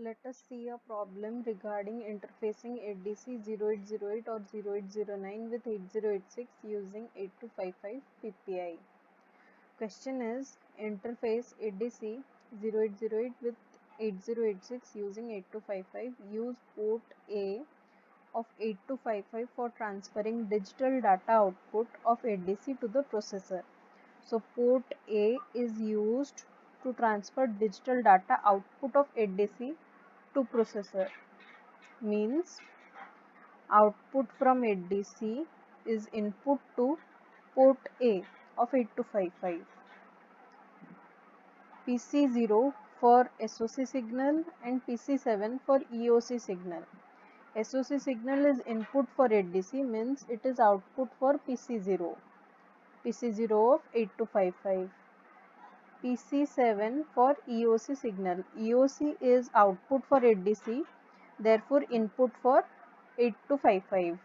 Let us see a problem regarding interfacing ADC 0808 or 0809 with 8086 using 8255 PPI. Question is, interface ADC 0808 with 8086 using 8255. Use port A of 8255 for transferring digital data output of ADC to the processor. So port A is used to transfer digital data output of ADC to processor, means output from ADC is input to port A of 8255. PC0 for SOC signal and PC7 for EOC signal. SOC signal is input for ADC, means it is output for PC0 of 8255. PC7 for EOC signal. EOC is output for ADC, therefore input for 8255.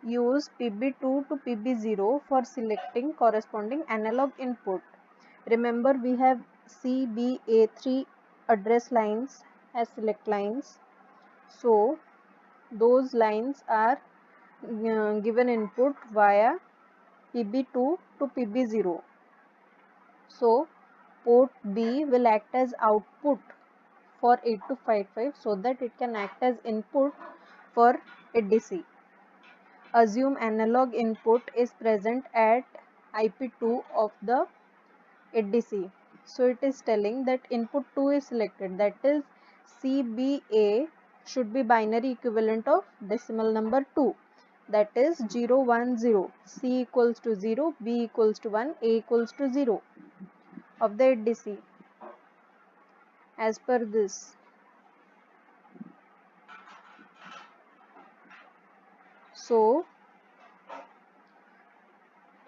Use PB2 to PB0 for selecting corresponding analog input. Remember, we have CBA3 address lines as select lines. So those lines are given input via PB2 to PB0. So port B will act as output for 8255 so that it can act as input for ADC. Assume analog input is present at IP2 of the ADC. So it is telling that input 2 is selected, that is CBA should be binary equivalent of decimal number 2, that is 0 1 0. C equals to 0, B equals to 1, A equals to 0 of the ADC. As per this, so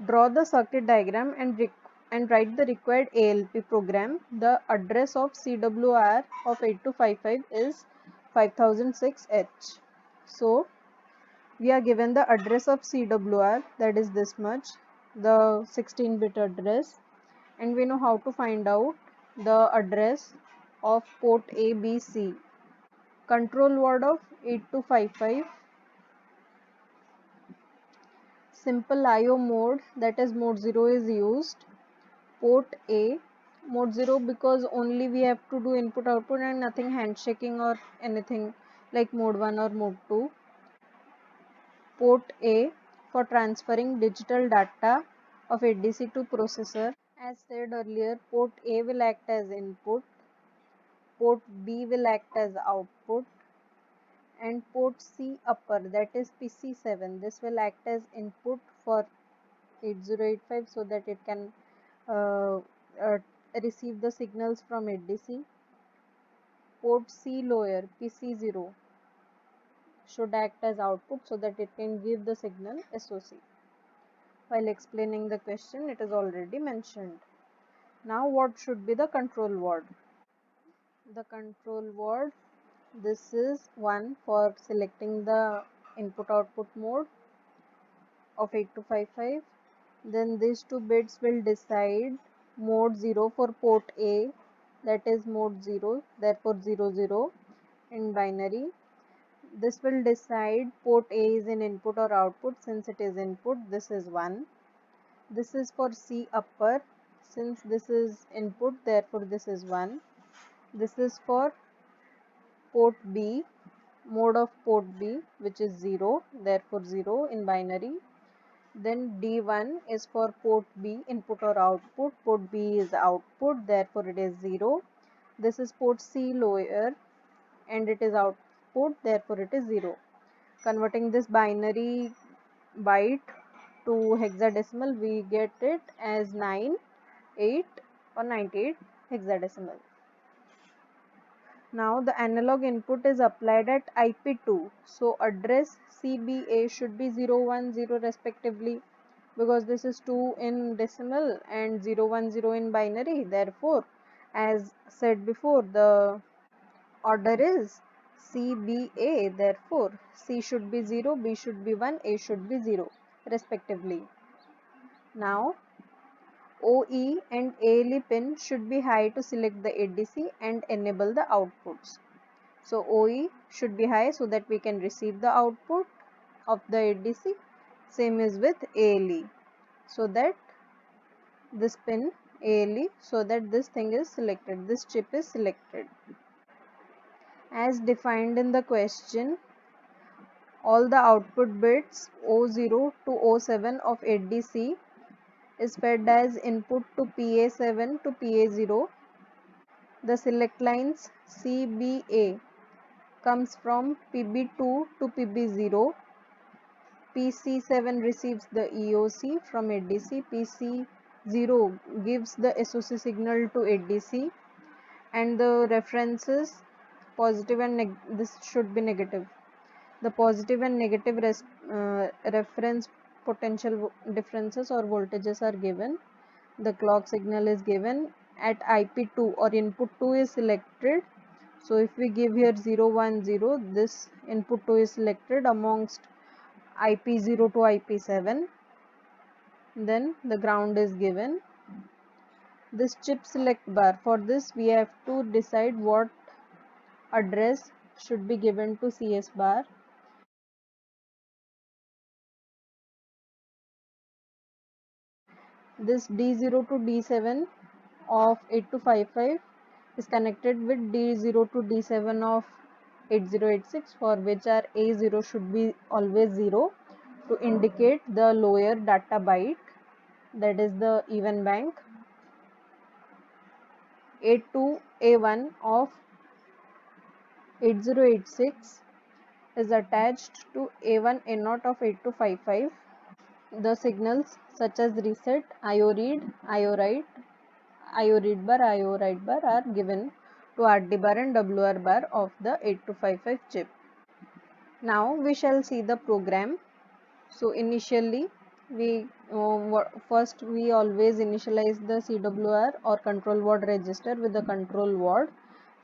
draw the circuit diagram and write the required ALP program. The address of CWR of 8255 is 5006H. So we are given the address of CWR, that is this much, the 16-bit address, and we know how to find out the address of port A, B, C. Control word of 8255. Simple IO mode, that is mode 0 is used. Port A, mode 0 because only we have to do input output and nothing handshaking or anything like mode 1 or mode 2. Port A for transferring digital data of ADC to processor. As said earlier, port A will act as input, port B will act as output, and port C upper, that is PC7, this will act as input for 8085 so that it can uh, uh, receive the signals from ADC. Port C lower, PC0, should act as output so that it can give the signal SOC. While explaining the question, it is already mentioned. Now what should be the control word? The control word, this is one for selecting the input output mode of 8255. Then these two bits will decide mode 0 for port A, that is mode 0, therefore 00 in binary. This will decide port A is in input or output. Since it is input, this is 1. This is for C upper. Since this is input, therefore this is 1. This is for port B, mode of port B, which is 0, therefore 0 in binary. Then D1 is for port B, input or output. Port B is output, therefore it is 0. This is port C lower and it is output, therefore it is 0. Converting this binary byte to hexadecimal, we get it as 9, 8 or 98 hexadecimal. Now the analog input is applied at IP2. So address CBA should be 010 respectively, because this is 2 in decimal and 010 in binary. Therefore, as said before, the order is CBA. Therefore, C should be 0, B should be 1, A should be 0 respectively. Now OE and ALE pin should be high to select the ADC and enable the outputs. So OE should be high so that we can receive the output of the ADC. Same is with ALE, so that this pin ALE, so that this thing is selected, this chip is selected. As defined in the question, all the output bits O0 to O7 of ADC is fed as input to PA7 to PA0. The select lines CBA comes from PB2 to PB0. PC7 receives the EOC from ADC. PC0 gives the SOC signal to ADC, and the references positive and this should be negative. The positive and negative reference potential differences or voltages are given. The clock signal is given at IP2 or input 2 is selected. So if we give here 0 1 0, this input 2 is selected amongst IP0 to IP7. Then the ground is given. This chip select bar, for this we have to decide what address should be given to CS bar. This D0 to D7 of 8255 is connected with D0 to D7 of 8086, for which our A0 should be always 0 to indicate the lower data byte, that is the even bank. A2 A1 of 8086 is attached to A1 A0 of 8255. The signals such as reset, IO read, IO write, IO read bar, IO write bar are given to RD bar and WR bar of the 8255 chip. Now we shall see the program. So initially we first we always initialize the CWR or control word register with the control word.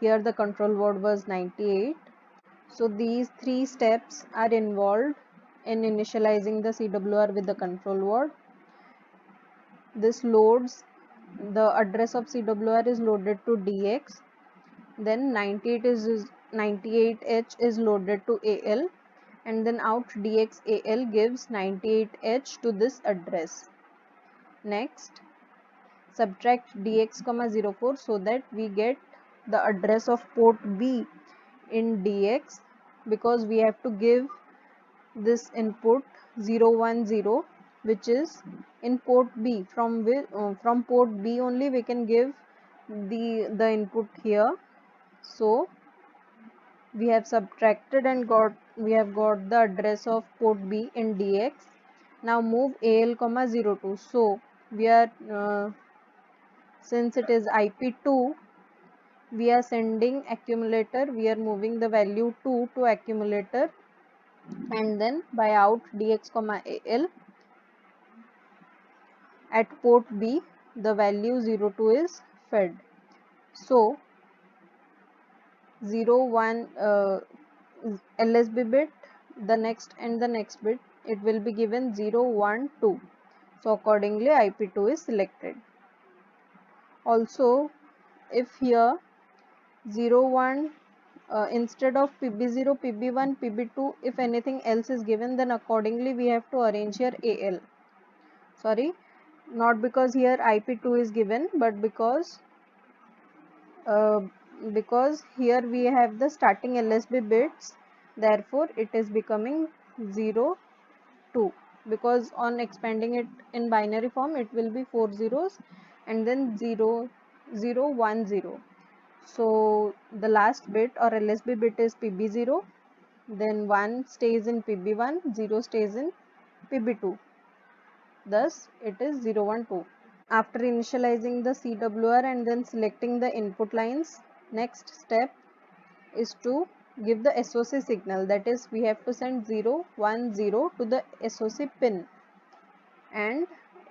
Here the control word was 98. So these three steps are involved in initializing the CWR with the control word. This loads, the address of CWR is loaded to DX, then 98H is loaded to AL, and then out DX AL gives 98H to this address. Next, subtract DX, 04 so that we get the address of port B in DX, because we have to give this input 010, which is in port B. From port B only we can give the input here. So we have subtracted and we have got the address of port B in DX. Now move AL, 02. So we are since it is IP2, we are sending accumulator, we are moving the value 2 to accumulator, and then by out DX, AL at port B the value 02 is fed. So 01 LSB bit, the next and the next bit, it will be given 012. So accordingly IP2 is selected. Also, if here 01 instead of PB0, PB1, PB2, if anything else is given, then accordingly we have to arrange here AL. Sorry, not because here IP2 is given, but because here we have the starting LSB bits, therefore it is becoming 0 2, because on expanding it in binary form it will be 4 zeros and then 0 0 1 0. So the last bit or LSB bit is PB0, then 1 stays in PB1, 0 stays in PB2, thus it is 0 1 2. After initializing the CWR and then selecting the input lines, next step is to give the SOC signal, that is we have to send 0 1 0 to the SOC pin, and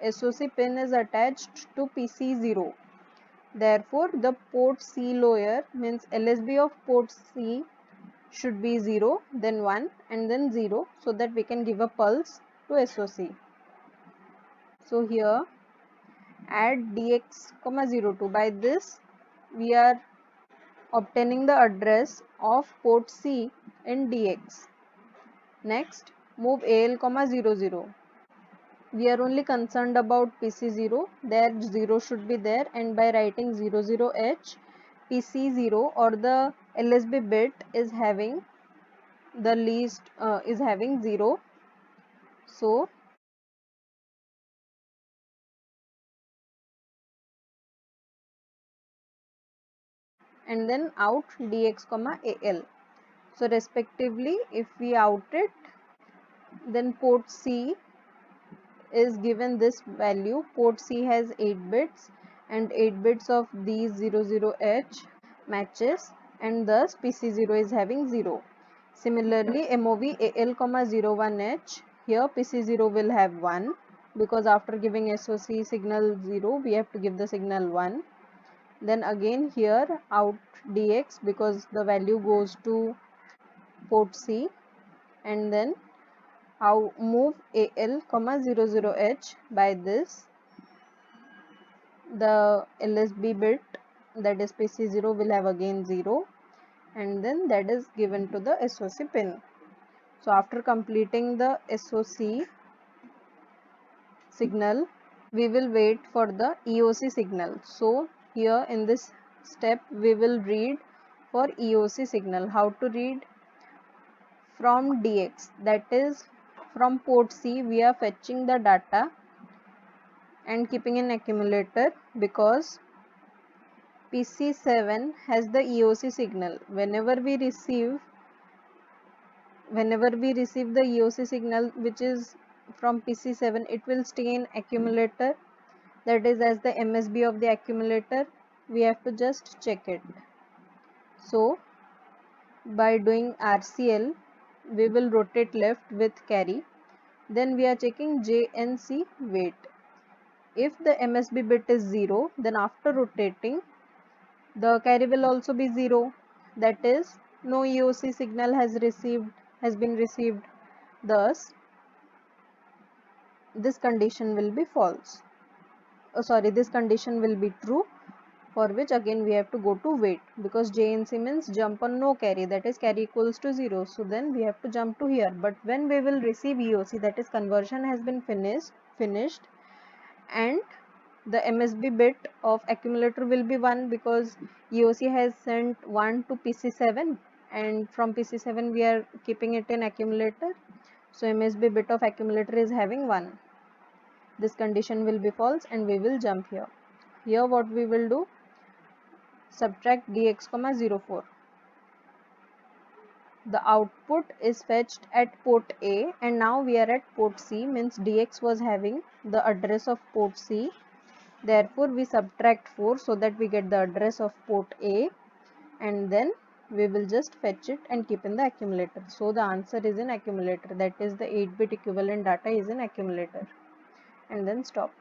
SOC pin is attached to PC0. Therefore the port C lower means LSB of port C should be 0, then 1 and then 0, so that we can give a pulse to SOC. So here add DX, 02. By this we are obtaining the address of port C in DX. Next, move AL, 00. We are only concerned about PC0, there 0 should be there, and by writing 00H, PC0 or the LSB bit is having the least is having 0. So and then out DX comma AL. So respectively, if we out it, then port C is given this value. Port C has 8 bits and 8 bits of these 00H matches, and thus PC0 is having 0. Similarly, MOV AL, 01H, here PC0 will have 1 because after giving SOC signal 0, we have to give the signal 1. Then again here out DX because the value goes to port C, and then how move AL, 00H. By this, the LSB bit, that is PC0, will have again 0, and then that is given to the SOC pin. So after completing the SOC signal, we will wait for the EOC signal. So here in this step we will read for EOC signal. How to read? From DX, that is from port C, we are fetching the data and keeping an accumulator because PC7 has the EOC signal. Whenever we receive the EOC signal which is from PC7, it will stay in accumulator, that is as the MSB of the accumulator. We have to just check it. So by doing RCL, we will rotate left with carry. Then we are checking JNC wait. If the MSB bit is 0, then after rotating, the carry will also be 0. That is, no EOC signal has been received. Thus, this condition will be false. This condition will be true, for which again we have to go to wait, because JNC means jump on no carry, that is carry equals to 0. So then we have to jump to here. But when we will receive EOC, that is conversion has been finished, and the MSB bit of accumulator will be 1 because EOC has sent 1 to PC7, and from PC7 we are keeping it in accumulator. So MSB bit of accumulator is having 1. This condition will be false and we will jump here. Here what we will do? Subtract DX, 04. The output is fetched at port A, and now we are at port C, means DX was having the address of port C. Therefore, we subtract 4 so that we get the address of port A, and then we will just fetch it and keep in the accumulator. So the answer is in accumulator, that is the 8-bit equivalent data is in accumulator, and then stop.